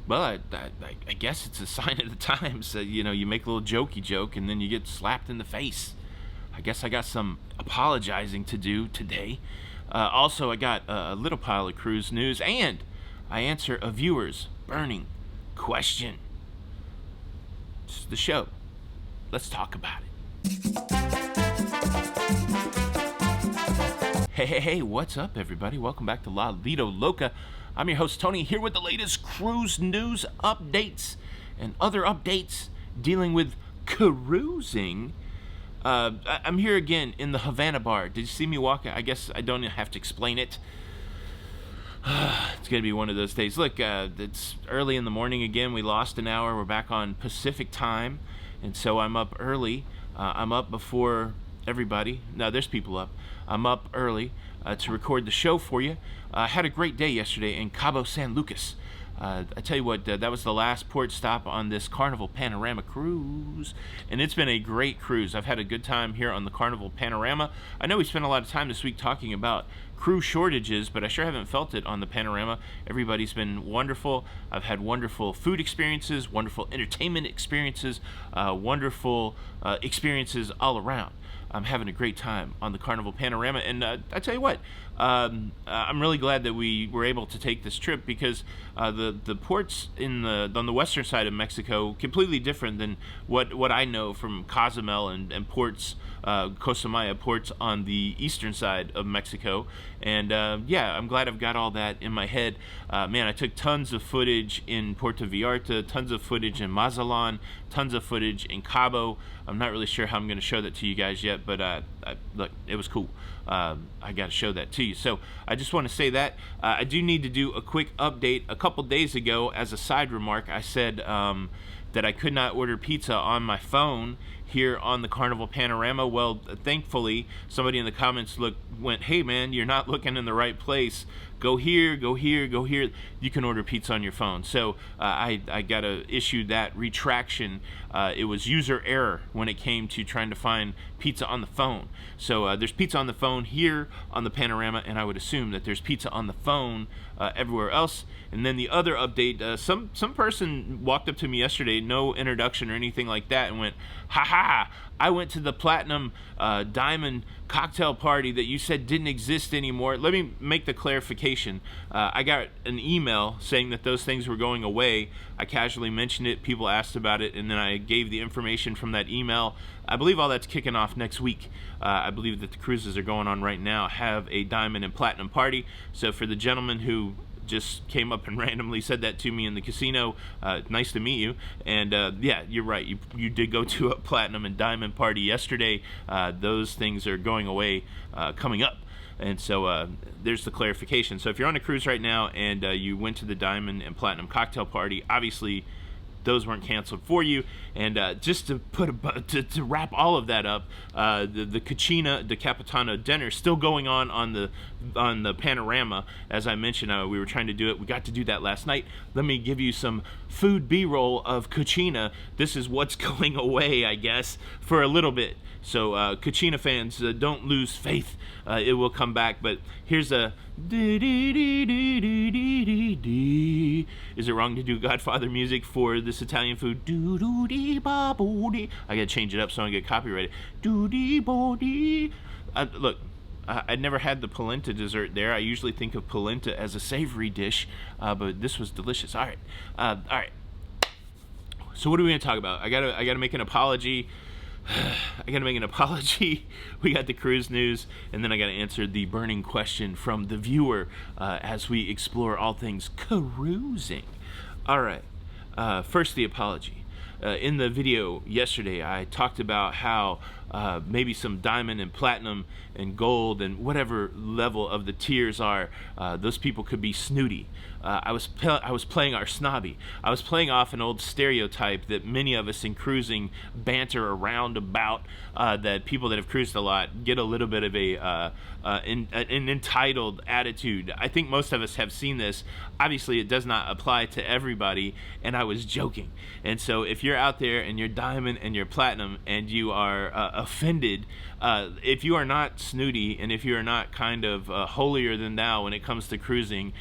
Well, I guess it's a sign of the times. You make a little jokey joke and then you get slapped in the face. I guess I got some apologizing to do today. Also, I got a little pile of cruise news, and I answer a viewer's burning question. It's the show. Let's talk about it. Hey, what's up, everybody? Welcome back to Lido, Loca. I'm your host, Tony, here with the latest cruise news updates and other updates dealing with cruising. I'm here again in the Havana bar. Did you see me walking? I guess I don't have to explain it. It's going to be one of those days. Look, it's early in the morning again. We lost an hour. We're back on Pacific time, and so I'm up early. I'm up before everybody. No, there's people up. I'm up early to record the show for you. I had a great day yesterday in Cabo San Lucas. I tell you what, that was the last port stop on this Carnival Panorama cruise, and it's been a great cruise. I've had a good time here on the Carnival Panorama. I know we spent a lot of time this week talking about crew shortages, but I sure haven't felt it on the Panorama. Everybody's been wonderful. I've had wonderful food experiences, wonderful entertainment experiences, wonderful experiences all around. I'm having a great time on the Carnival Panorama, and I tell you what, I'm really glad that we were able to take this trip because the ports on the western side of Mexico completely different than what I know from Cozumel and ports, Costa Maya ports on the eastern side of Mexico. And I'm glad I've got all that in my head. Man, I took tons of footage in Puerto Vallarta, tons of footage in Mazatlan, tons of footage in Cabo. I'm not really sure how I'm going to show that to you guys yet, but look, it was cool. I got to show that to you. So I just want to say that I do need to do a quick update. A couple days ago, as a side remark, I said that I could not order pizza on my phone here on the Carnival Panorama. Well, thankfully, somebody in the comments went, "Hey man, you're not looking in the right place. Go here, go here, go here. You can order pizza on your phone." So I got to issue that retraction. It was user error when it came to trying to find pizza on the phone. So there's pizza on the phone here on the Panorama, and I would assume that there's pizza on the phone everywhere else. And then the other update, some person walked up to me yesterday, no introduction or anything like that, and went, "Ha ha, I went to the Platinum Diamond cocktail party that you said didn't exist anymore." Let me make the clarification. I got an email saying that those things were going away. I casually mentioned it, people asked about it, and then I gave the information from that email. I believe all that's kicking off next week. I believe that the cruises are going on right now have a Diamond and Platinum party. So for the gentleman who just came up and randomly said that to me in the casino, nice to meet you. And yeah, you're right, you did go to a Platinum and Diamond party yesterday. Those things are going away coming up, and so there's the clarification. So if you're on a cruise right now and you went to the Diamond and Platinum cocktail party, obviously those weren't canceled for you. And just to to wrap all of that up, the Cucina de Capitano dinner still going on the Panorama. As I mentioned, we were trying to do it. We got to do that last night. Let me give you some food B-roll of Cucina. This is what's going away, I guess, for a little bit. So Cucina fans, don't lose faith. It will come back. But here's a... Is it wrong to do Godfather music for this Italian food? I gotta change it up so I don't get copyrighted. Look, I'd never had the polenta dessert there. I usually think of polenta as a savory dish, but this was delicious. All right. So what are we gonna talk about? I gotta make an apology. I gotta make an apology. We got the cruise news, and then I gotta answer the burning question from the viewer as we explore all things cruising. All right. First, the apology. In the video yesterday, I talked about how maybe some diamond and platinum and gold and whatever level of the tiers are, those people could be snooty. I was playing our snobby. I was playing off an old stereotype that many of us in cruising banter around about, that people that have cruised a lot get a little bit of an entitled attitude. I think most of us have seen this. Obviously, it does not apply to everybody, and I was joking. And so if you're out there and you're diamond and you're platinum and you are offended, if you are not snooty and if you are not kind of holier than thou when it comes to cruising,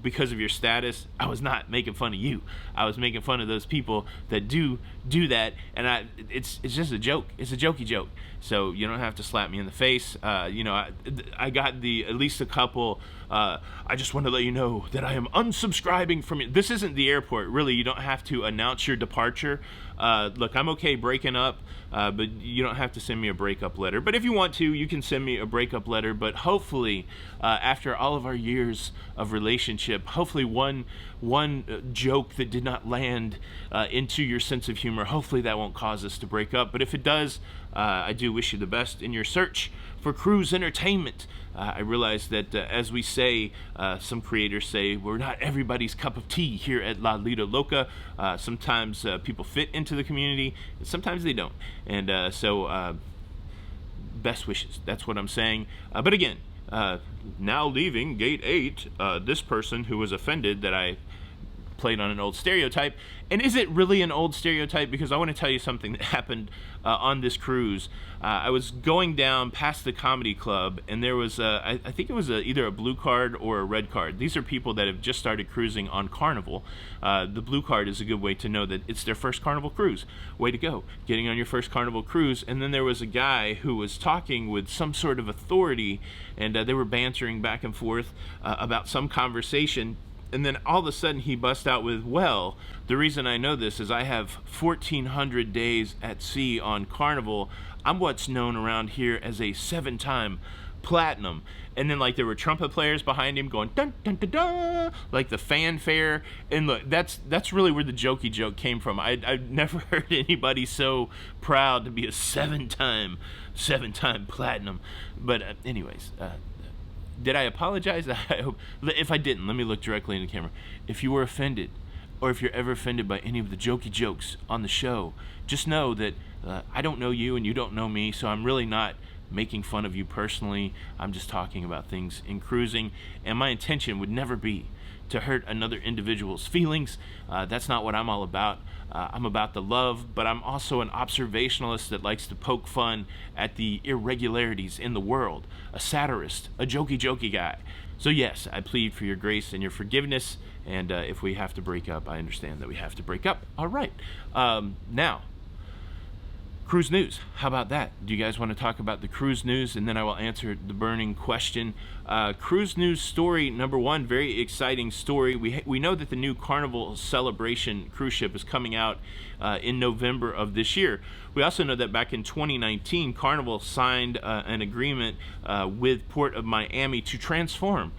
because because of your status. I was not making fun of you. I was making fun of those people that do that, and it's just a joke. It's a jokey joke. So you don't have to slap me in the face. I got at least a couple. I just want to let you know that I am unsubscribing from you. This isn't the airport, really. You don't have to announce your departure. Look, I'm okay breaking up, but you don't have to send me a breakup letter. But if you want to, you can send me a breakup letter. But hopefully, after all of our years of relationship, hopefully one joke that did not land into your sense of humor, hopefully that won't cause us to break up. But if it does, I do wish you the best in your search for cruise entertainment. I realize that as we say, some creators say, we're not everybody's cup of tea here at Lido, Loca. Sometimes people fit into the community, and sometimes they don't. And so best wishes. That's what I'm saying. But again, now leaving Gate 8, this person who was offended that I played on an old stereotype. And is it really an old stereotype? Because I want to tell you something that happened on this cruise. I was going down past the comedy club, and there was I think it was either a blue card or a red card. These are people that have just started cruising on Carnival. The blue card is a good way to know that it's their first Carnival cruise. Way to go, getting on your first Carnival cruise. And then there was a guy who was talking with some sort of authority, and they were bantering back and forth about some conversation. And then all of a sudden he busts out with, well, the reason I know this is I have 1,400 days at sea on Carnival. I'm what's known around here as a 7-time platinum. And then like there were trumpet players behind him going dun dun dun dun, like the fanfare. And look, that's really where the jokey joke came from. I've never heard anybody so proud to be a 7-time platinum. But anyways, did I apologize? I hope. If I didn't, let me look directly in the camera. If you were offended, or if you're ever offended by any of the jokey jokes on the show, just know that I don't know you and you don't know me, so I'm really not making fun of you personally. I'm just talking about things in cruising, and my intention would never be to hurt another individual's feelings. That's not what I'm all about. I'm about the love, but I'm also an observationalist that likes to poke fun at the irregularities in the world, a satirist, a jokey guy. So yes, I plead for your grace and your forgiveness, and if we have to break up, I understand that we have to break up. All right. Now, cruise news. How about that? Do you guys want to talk about the cruise news, and then I will answer the burning question. Cruise news story number one, very exciting story. We know that the new Carnival Celebration cruise ship is coming out in November of this year. We also know that back in 2019, Carnival signed an agreement with Port of Miami to transform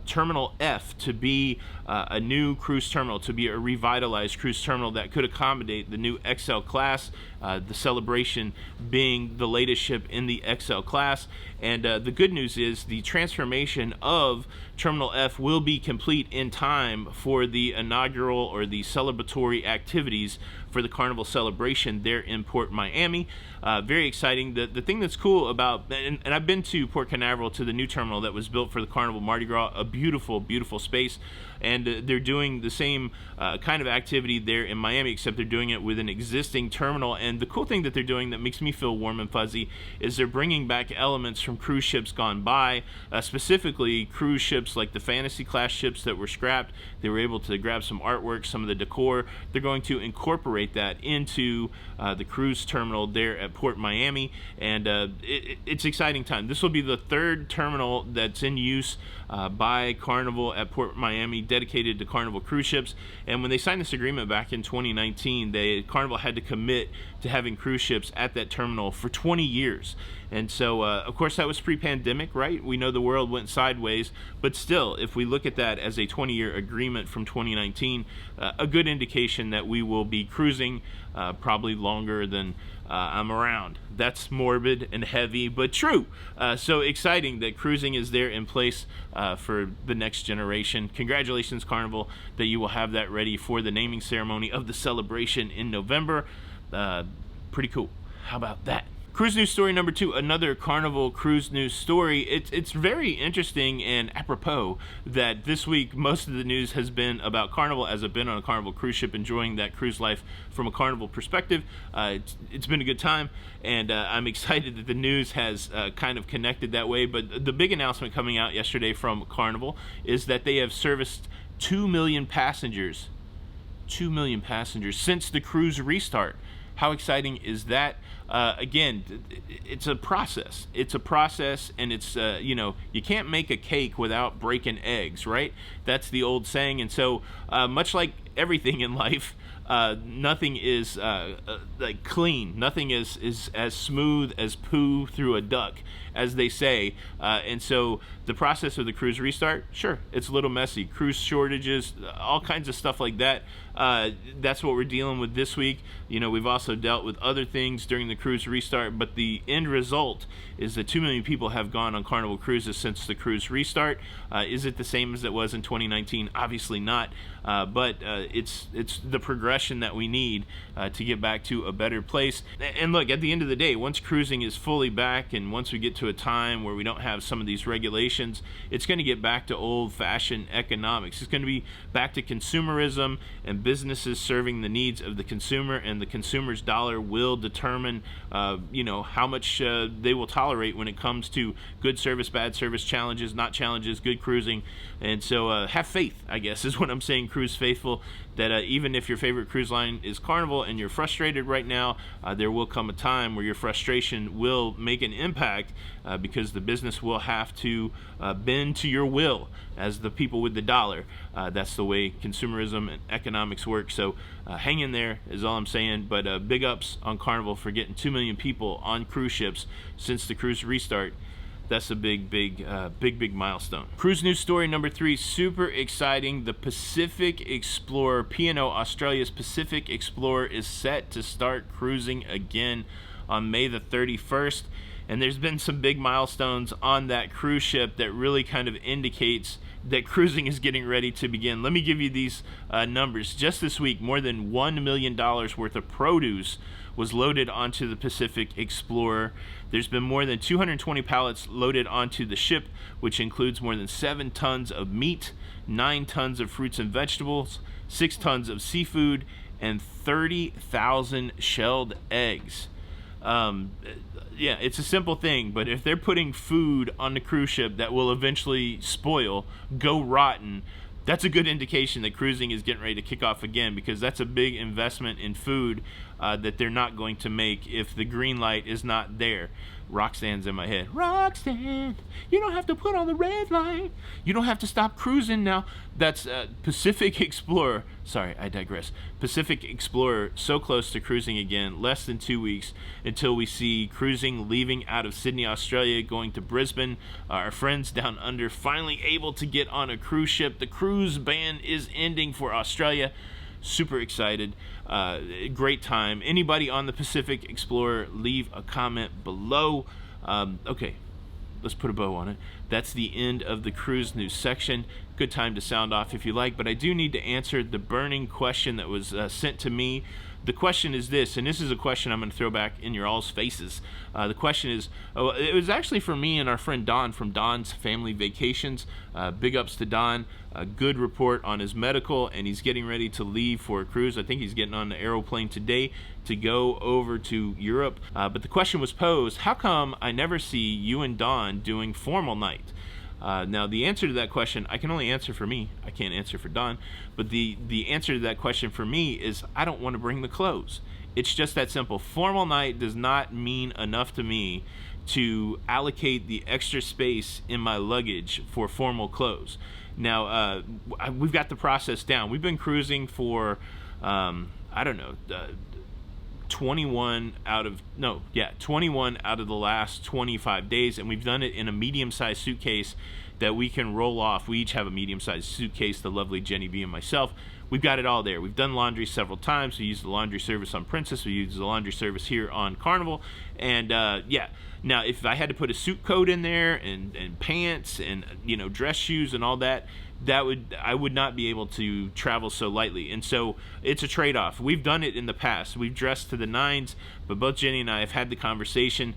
Terminal F to be a new cruise terminal, to be a revitalized cruise terminal that could accommodate the new XL class, the Celebration being the latest ship in the XL class. And the good news is the transformation of Terminal F will be complete in time for the inaugural or the celebratory activities for the Carnival Celebration there in Port Miami. Very exciting. The thing that's cool about, and I've been to Port Canaveral, to the new terminal that was built for the Carnival Mardi Gras, a beautiful, beautiful space. And they're doing the same kind of activity there in Miami, except they're doing it with an existing terminal. And the cool thing that they're doing that makes me feel warm and fuzzy is they're bringing back elements from cruise ships gone by, specifically cruise ships like the Fantasy class ships that were scrapped. They were able to grab some artwork, some of the decor. They're going to incorporate that into the cruise terminal there at Port Miami, and it's exciting time. This will be the third terminal that's in use by Carnival at Port Miami, dedicated to Carnival cruise ships. And when they signed this agreement back in 2019, Carnival had to commit to having cruise ships at that terminal for 20 years. And so, of course, that was pre-pandemic, right? We know the world went sideways, but still, if we look at that as a 20-year agreement from 2019, a good indication that we will be cruising probably longer than I'm around. That's morbid and heavy, but true. So exciting that cruising is there in place for the next generation. Congratulations, Carnival, that you will have that ready for the naming ceremony of the Celebration in November. Pretty cool. How about that? Cruise news story number two, another Carnival cruise news story. It's very interesting and apropos that this week most of the news has been about Carnival, as I've been on a Carnival cruise ship enjoying that cruise life from a Carnival perspective. It's been a good time, and I'm excited that the news has kind of connected that way. But the big announcement coming out yesterday from Carnival is that they have serviced 2 million passengers. 2 million passengers since the cruise restart. How exciting is that? Again, it's a process. It's a process, and it's, you can't make a cake without breaking eggs, right? That's the old saying. And so, much like everything in life, nothing is like clean. Nothing is as smooth as poo through a duck, as they say. And so the process of the cruise restart, sure, it's a little messy. Cruise shortages, all kinds of stuff like that. That's what we're dealing with this week. We've also dealt with other things during the cruise restart, but the end result is that 2 million people have gone on Carnival cruises since the cruise restart. Is it the same as it was in 2019? Obviously not. But it's the progression that we need to get back to a better place. And look, at the end of the day, once cruising is fully back, and once we get to a time where we don't have some of these regulations, it's going to get back to old-fashioned economics. It's going to be back to consumerism and businesses serving the needs of the consumer, and the consumer's dollar will determine, how much they will tolerate when it comes to good service, bad service, challenges, not challenges, good cruising. And so have faith, I guess, is what I'm saying, cruise faithful, that even if your favorite cruise line is Carnival and you're frustrated right now, there will come a time where your frustration will make an impact, because the business will have to bend to your will as the people with the dollar. That's the way consumerism and economics work. So hang in there is all I'm saying. But big ups on Carnival for getting 2 million people on cruise ships since the cruise restart. That's a big milestone. Cruise news story number 3, super exciting. The Pacific Explorer, P&O Australia's Pacific Explorer, is set to start cruising again on May the 31st. And there's been some big milestones on that cruise ship that really kind of indicates that cruising is getting ready to begin. Let me give you these numbers. Just this week, more than $1 million worth of produce was loaded onto the Pacific Explorer. There's been more than 220 pallets loaded onto the ship, which includes more than 7 tons of meat, 9 tons of fruits and vegetables, 6 tons of seafood, and 30,000 shelled eggs. Yeah, it's a simple thing, but if they're putting food on the cruise ship that will eventually spoil, go rotten, that's a good indication that cruising is getting ready to kick off again, because that's a big investment in food that they're not going to make if the green light is not there. Roxanne's in my head. Roxanne, you don't have to put on the red light. You don't have to stop cruising now. That's Pacific Explorer. Sorry, I digress. Pacific Explorer, so close to cruising again. Less than 2 weeks until we see cruising leaving out of Sydney, Australia, going to Brisbane. Our friends down under finally able to get on a cruise ship. The cruise ban is ending for Australia. Super excited. Great time. Anybody on the Pacific Explorer, leave a comment below. Okay, let's put a bow on it. That's the end of the cruise news section. Good time to sound off if you like, but I do need to answer the burning question that was sent to me. The question is this, and this is a question I'm going to throw back in your all's faces. The question is, it was actually for me and our friend Don from Don's Family Vacations. Big ups to Don. A good report on his medical, and he's getting ready to leave for a cruise. I think he's getting on the aeroplane today to go over to Europe. But the question was posed, how come I never see you and Don doing formal night? Now, the answer to that question, I can only answer for me. I can't answer for Don. But the answer to that question for me is I don't want to bring the clothes. It's just that simple. Formal night does not mean enough to me to allocate the extra space in my luggage for formal clothes. Now, we've got the process down. We've been cruising for, 21 out of the last 25 days, and we've done it in a medium-sized suitcase that we can roll off. We each have a medium-sized suitcase, the lovely Jenny B and myself. We've got it all there. We've done laundry several times. We used the laundry service on Princess. We used the laundry service here on Carnival. And yeah, now if I had to put a suit coat in there and pants and dress shoes and all that, I would not be able to travel so lightly. And so it's a trade-off. We've done it in the past. We've dressed to the nines, but both Jenny and I have had the conversation.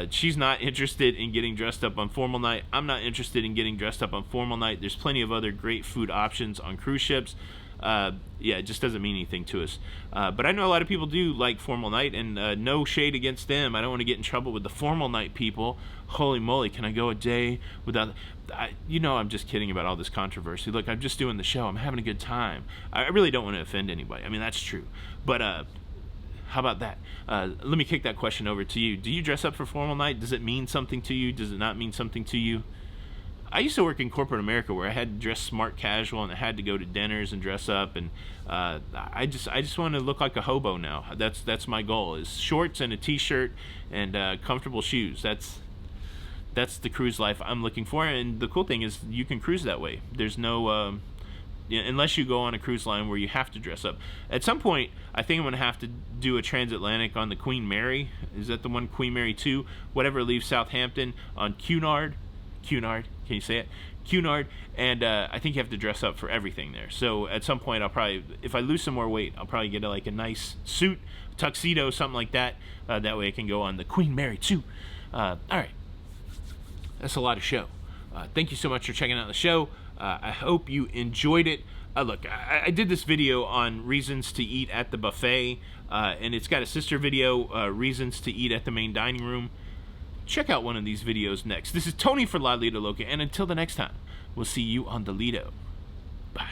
She's not interested in getting dressed up on formal night. I'm not interested in getting dressed up on formal night. There's plenty of other great food options on cruise ships. Yeah, it just doesn't mean anything to us. But I know a lot of people do like formal night, and no shade against them. I don't want to get in trouble with the formal night people. Holy moly, can I go a day without... I'm just kidding about all this controversy. Look, I'm just doing the show. I'm having a good time. I really don't want to offend anybody. I mean, that's true. But how about that? Let me kick that question over to you. Do you dress up for formal night? Does it mean something to you? Does it not mean something to you? I used to work in corporate America where I had to dress smart casual, and I had to go to dinners and dress up, and I just want to look like a hobo now. That's my goal, is shorts and a t-shirt and comfortable shoes. That's the cruise life I'm looking for, and the cool thing is you can cruise that way. There's no unless you go on a cruise line where you have to dress up. At some point, I think I'm going to have to do a transatlantic on the Queen Mary. Is that the one, Queen Mary 2? Whatever leaves Southampton on Cunard. Cunard, can you say it? Cunard, and I think you have to dress up for everything there. So at some point, I'll probably, if I lose some more weight, I'll probably get like a nice suit, tuxedo, something like that. That way I can go on the Queen Mary 2. All right. That's a lot of show. Thank you so much for checking out the show. I hope you enjoyed it. Look, I did this video on reasons to eat at the buffet, and it's got a sister video, reasons to eat at the main dining room. Check out one of these videos next. This is Tony for Lido, Loca, and until the next time, we'll see you on the Lido. Bye.